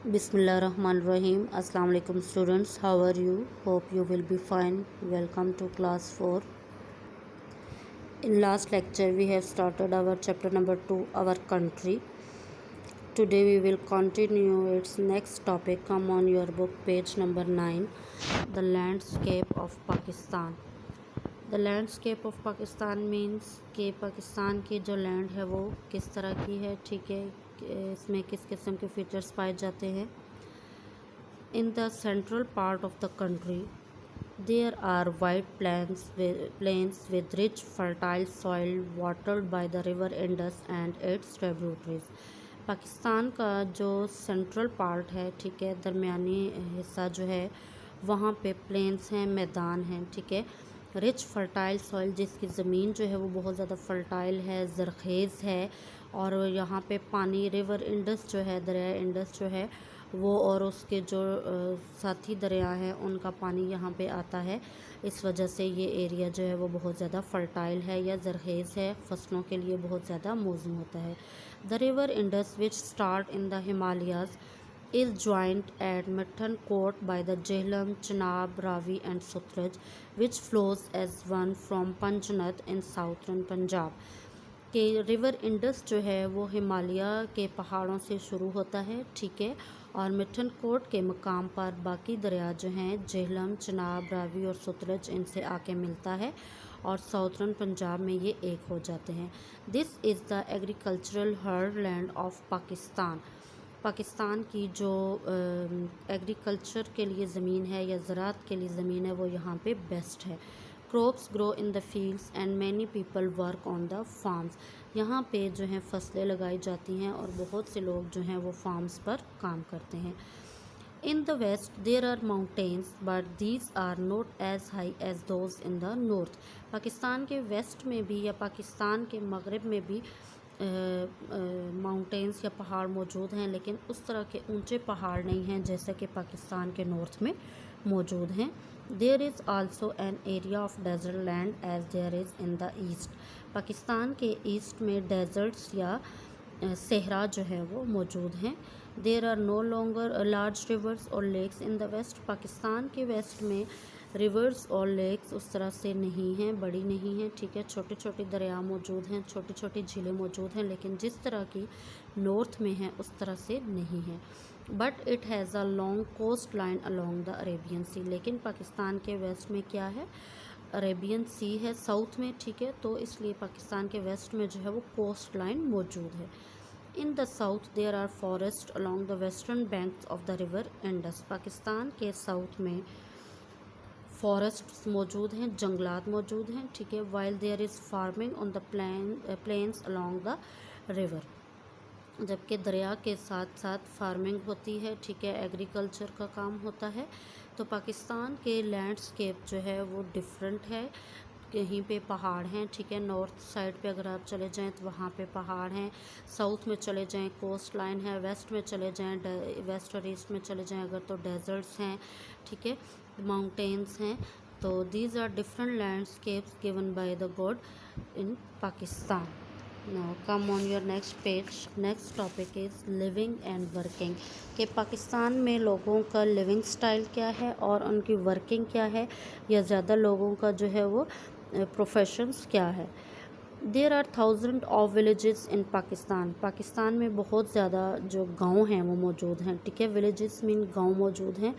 Bismillahirrahmanirrahim. Assalamu alaikum students. How are you? Hope you will be fine. Welcome to class 4. In last lecture we have started our chapter number 2, our country. Today we will continue its next topic. Come on your book, page number 9, the landscape of Pakistan. The landscape of Pakistan means कि पाकिस्तान की जो land है वो किस तरह की है, ठीक है, इसमें किस किस्म के फीचर्स पाए जाते हैं. In the central part of the country, there are wide plains with rich fertile soil watered by the river Indus and its tributaries. Pakistan का जो सेंट्रल पार्ट है, ठीक है, दरमियानी हिस्सा जो है वहाँ पे प्लेन्स हैं, मैदान हैं, ठीक है, रिच फर्टाइल सॉइल जिसकी ज़मीन जो है वो बहुत ज़्यादा फर्टाइल है, ज़रख़ेज़ है, और यहाँ पे पानी रिवर इंडस जो है, दरिया इंडस जो है वो और उसके जो साथी दरिया हैं उनका पानी यहाँ पे आता है. इस वजह से ये एरिया जो है वो बहुत ज़्यादा फर्टाइल है या ज़रख़ेज़ है, फसलों के लिए बहुत ज़्यादा मौज़ूद होता है. The river Indus which start in the Himalayas is joined at Mithan Court by the Jhelum, Chenab, Ravi and Sutlej, which flows as one from Panjnath in southern Punjab. कि रिवर इंडस जो है वो हिमालय के पहाड़ों से शुरू होता है, ठीक है, और मिठन कोट के मकाम पर बाकी दरिया जो हैं झेलम, चनाब, रावी और सतलज इनसे आके मिलता है और साउथर्न पंजाब में ये एक हो जाते हैं. This is the agricultural heartland of Pakistan. Pakistan की जो एग्रीकल्चर के लिए ज़मीन है या ज़राअत के लिए ज़मीन है वो यहाँ पे बेस्ट है. Crops grow in the fields and many people work on the farms. यहाँ पे जो हैं फसलें लगाई जाती हैं और बहुत से लोग जो हैं वो फार्म्स पर काम करते हैं. In the west there are mountains but these are not as high as those in the north. Pakistan के वेस्ट में भी या पाकिस्तान के मगरब में भी माउंटेन्स या पहाड़ मौजूद हैं, लेकिन उस तरह के ऊंचे पहाड़ नहीं हैं जैसे कि पाकिस्तान के नॉर्थ में मौजूद हैं. There is also an area of desert land as there is in the east. Pakistan के ईस्ट में डेजर्ट्स या सहरा जो है वो मौजूद हैं. There are no longer large rivers और lakes in the west. Pakistan के वेस्ट में रिवर्स और लेक्स उस तरह से नहीं हैं, बड़ी नहीं हैं, ठीक है, छोटे छोटे दरिया मौजूद हैं, छोटी छोटी झीलें मौजूद हैं, लेकिन जिस तरह की नॉर्थ में हैं उस तरह से नहीं हैं. But it has a long coastline along the Arabian sea. लेकिन पाकिस्तान के वेस्ट में क्या है, अरेबियन सी है साउथ में, ठीक है, तो इसलिए पाकिस्तान के वेस्ट में जो है वो कोस्ट लाइन मौजूद है. In the south there are forest along the western banks of the river Indus. Pakistan के साउथ में फॉरेस्ट्स मौजूद हैं, जंगलात मौजूद हैं, ठीक है, while there is farming on the plains along the river. जबकि दरिया के साथ साथ फार्मिंग होती है, ठीक है, एग्रीकल्चर का काम होता है. तो पाकिस्तान के लैंडस्केप जो है वो डिफरेंट है. कहीं पे पहाड़ हैं, ठीक है, नॉर्थ साइड पे अगर आप चले जाएं तो वहाँ पे पहाड़ हैं, साउथ में चले जाएं कोस्ट लाइन है, वेस्ट में चले जाएं, वेस्ट और ईस्ट में चले जाएं अगर तो डेजर्ट्स हैं, ठीक है, माउंटेन्स हैं. तो these are different landscapes given by the God in Pakistan. Now come on your next page. Next topic is living and working. कि पाकिस्तान में लोगों का लिविंग स्टाइल क्या है और उनकी वर्किंग क्या है, या ज़्यादा लोगों का जो है वो प्रोफेशंस क्या है. There are thousand of villages in Pakistan. Pakistan में बहुत ज़्यादा जो गांव हैं वो मौजूद हैं, ठीक है, विलेजेस मीन गांव मौजूद हैं.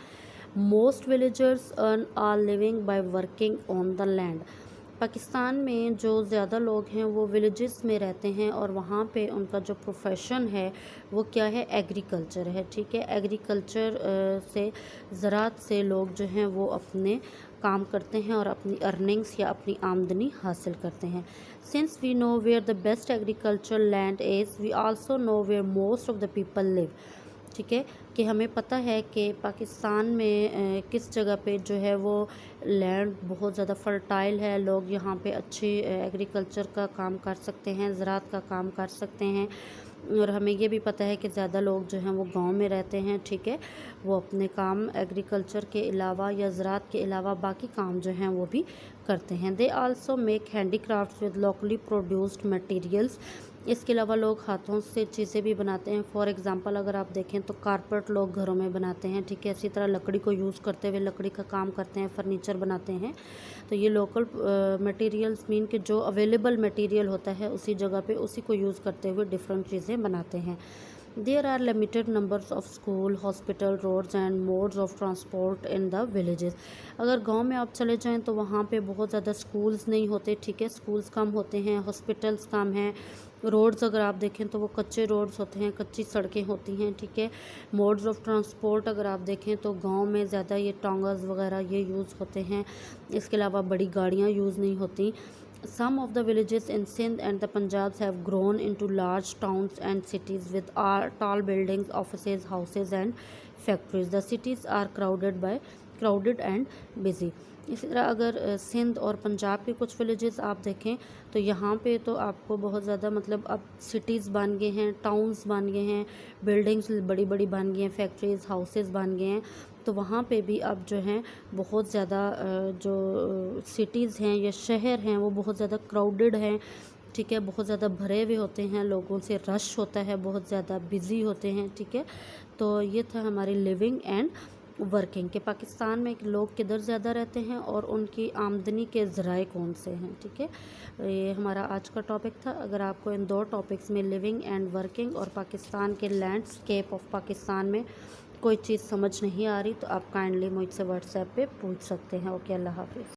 Most villagers earn are living by working on the land. Pakistan में जो ज़्यादा लोग हैं वो विलेजेस में रहते हैं और वहाँ पे उनका जो प्रोफेशन है वो क्या है, एग्रीकल्चर है, ठीक है. एग्रीकल्चर से ज़राअत से लोग जो हैं वो अपने काम करते हैं और अपनी अर्निंग्स या अपनी आमदनी हासिल करते हैं. Since we know where the best agriculture land is, we also know where most of the people live. ठीक है, कि हमें पता है कि पाकिस्तान में किस जगह पे जो है वो लैंड बहुत ज़्यादा फर्टाइल है, लोग यहाँ पे अच्छी एग्रीकल्चर का काम कर सकते हैं, ज़राअत का काम कर सकते हैं. और हमें ये भी पता है कि ज़्यादा लोग जो हैं वो गांव में रहते हैं, ठीक है, वो अपने काम एग्रीकल्चर के अलावा या ज़राअत के अलावा बाकी काम जो हैं वो भी करते हैं. They also make handy crafts with locally produced materials इसके अलावा लोग हाथों से चीज़ें भी बनाते हैं। फॉर एग्ज़ाम्पल अगर आप देखें तो कारपेट लोग घरों में बनाते हैं, ठीक है। इसी तरह लकड़ी को यूज़ करते हुए लकड़ी का काम करते हैं, फर्नीचर बनाते हैं। तो ये लोकल मटेरियल्स मीन कि जो अवेलेबल मटेरियल होता है उसी जगह पे उसी को यूज़ करते हुए डिफरेंट चीज़ें बनाते हैं। There are limited numbers of school, hospital, roads and modes of transport in the villages. अगर गांव में आप चले जाएं तो वहाँ पे बहुत ज़्यादा स्कूल्स नहीं होते, ठीक है। स्कूल्स कम होते हैं, हॉस्पिटल्स कम हैं। रोड्स अगर आप देखें तो वो कच्चे रोड्स होते हैं, कच्ची सड़कें होती हैं, ठीक है। मोड्स ऑफ ट्रांसपोर्ट अगर आप देखें तो गांव में ज़्यादा ये टोंगर्स वगैरह ये यूज़ होते हैं। इसके अलावा बड़ी गाड़ियाँ यूज़ नहीं होती। Some of the villages in Sindh and the Punjab have grown into large towns and cities with tall buildings, offices, houses and factories. The cities are crowded and busy. इसी तरह अगर सिंध और पंजाब के कुछ विलेजेस आप देखें तो यहाँ पे तो आपको बहुत ज़्यादा मतलब अब सिटीज़ बन गए हैं, टाउन्स बन गए हैं, बिल्डिंग्स बड़ी बड़ी बन गई हैं, फैक्ट्रीज़, हाउसेस बन गए हैं। तो वहाँ पे भी अब जो हैं बहुत ज़्यादा जो सिटीज़ हैं या शहर हैं वो बहुत ज़्यादा क्राउडेड हैं, ठीक है। बहुत ज़्यादा भरे हुए होते हैं, लोगों से रश होता है, बहुत ज़्यादा बिज़ी होते हैं, ठीक है। तो ये था हमारी लिविंग एंड वर्किंग के पाकिस्तान में लोग किधर ज़्यादा रहते हैं और उनकी आमदनी के ज़राए कौन से हैं, ठीक है। ये हमारा आज का टॉपिक था। अगर आपको इन दो टॉपिक्स में लिविंग एंड वर्किंग और पाकिस्तान के लैंडस्केप ऑफ पाकिस्तान में कोई चीज़ समझ नहीं आ रही तो आप काइंडली मुझसे व्हाट्सएप पे पूछ सकते हैं। ओके, अल्लाह हाफिज़।